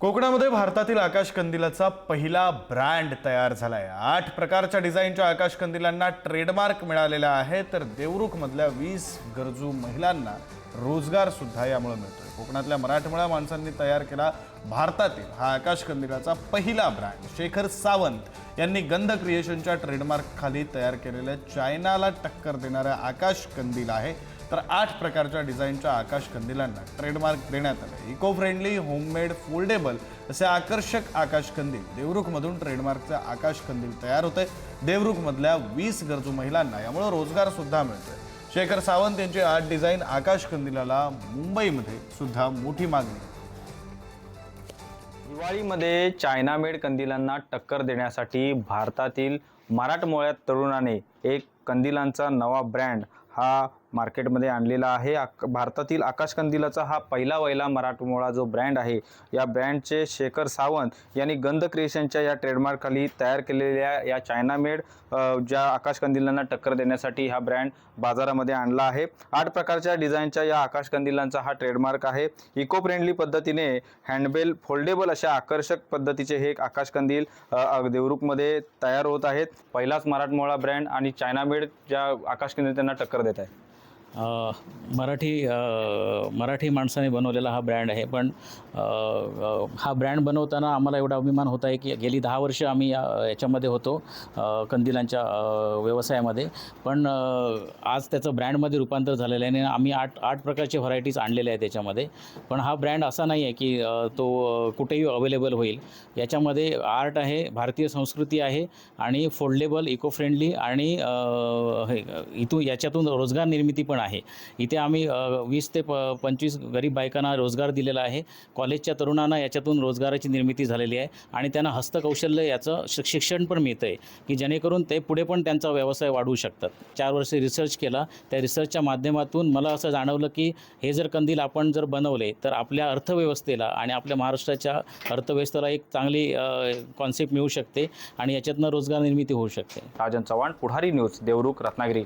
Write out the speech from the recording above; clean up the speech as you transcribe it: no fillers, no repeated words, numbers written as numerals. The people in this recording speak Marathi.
कोकणामध्ये भारतातील आकाश कंदिलाचा पहिला ब्रँड तयार झालाय। 8 प्रकारच्या डिझाईनच्या आकाश कंदिलांना ट्रेडमार्क मिळालेला आहे, तर देवरुखमधल्या 20 गरजू महिलांना रोजगार सुद्धा यामुळे मिळतोय। कोकणातल्या मराठमोळ्या माणसांनी तयार केला भारतातील हा आकाश कंदिलाचा पहिला ब्रँड। शेखर सावंत यांनी गंध क्रिएशनच्या ट्रेडमार्क खाली तयार केलेल्या चायनाला टक्कर देणारा आकाश कंदील आहे, तर 8 प्रकारच्या डिझाईनच्या आकाश कंदिलांना ट्रेडमार्क देण्यात आले। इको फ्रेंडली, होममेड, फोल्डेबल असे आकर्षक आकाश कंदील देवरुखमधून ट्रेडमार्कचे आकाश कंदील तयार होते। देवरुखमधल्या 20 गरजू महिलांना यामुळे रोजगार सुद्धा मिळतोय। शेखर सावंत यांचे 8 डिझाईन आकाश कंदिलाला मुंबईमध्ये सुद्धा मोठी मागणी आहे। दिवाळीमध्ये चायना मेड कंदिलांना टक्कर देण्यासाठी भारतातील मराठमोळ्या तरुणाने एक कंदिलांचा नवा ब्रँड हा मार्केटमध्ये आणलेला आहे। भारतातील आकाश कंदिलाचा हा पहिला मराठमोळा जो ब्रँड आहे, या ब्रँडचे शेखर सावंत यांनी गंध क्रिएशनच्या या ट्रेडमार्क खाली तयार केलेल्या या चायना मेड ज्या आकाश कंदिलांना टक्कर देण्यासाठी हा ब्रँड बाजारामध्ये आणला आहे। 8 प्रकारच्या डिझाईनच्या या आकाश कंदिलांचा हा ट्रेडमार्क आहे। इको फ्रेंडली पद्धतीने हँडबेल, फोल्डेबल अशा आकर्षक पद्धतीचे हे आकाश कंदील देवरुखमध्ये तयार होत आहेत। पहिलाच मराठमोळा ब्रँड आणि चायना मेड ज्या आकाश कंदील त्यांना टक्कर देत आहे। मराठी माणसाने बनवलेला हा ब्रँड आहे, पण हा ब्रँड बनवताना आम्हाला एवढा अभिमान होता आहे की गेली 10 वर्ष आम्ही याच्यामध्ये होतो कंदिलांच्या व्यवसायामध्ये, पण आज त्याचं ब्रँडमध्ये रूपांतर झालेलं आहे आणि आम्ही 8 प्रकारचे व्हरायटीज आणलेले आहेत त्याच्यामध्ये। पण हा ब्रँड असा नाही आहे की तो कुठेही अवेलेबल होईल। याच्यामध्ये आर्ट आहे, भारतीय संस्कृती आहे आणि फोल्डेबल, इको फ्रेंडली आणि याच्यातून रोजगार निर्मिती पण आहे। इथे आम्ही 20 ते 25 गरीब बायकांना रोजगार दिलेला आहे। कॉलेजच्या तरुणांना याच्यातून रोजगाराची निर्मिती झालेली आहे आणि त्यांना हस्तकौशल्य याचं शिक्षण पण मिळतं आहे की जेणेकरून ते पुढे पण त्यांचा व्यवसाय वाढवू शकतात। 4 वर्षे रिसर्च केला, त्या रिसर्चच्या माध्यमातून मला असं जाणवलं की हे जर कंदील आपण जर बनवले तर आपल्या अर्थव्यवस्थेला आणि आपल्या महाराष्ट्राच्या अर्थव्यवस्थेला एक चांगली कॉन्सेप्ट मिळू शकते आणि याच्यातनं रोजगार निर्मिती होऊ शकते। राजन चव्हाण, पुढारी न्यूज, देवरुख, रत्नागिरी।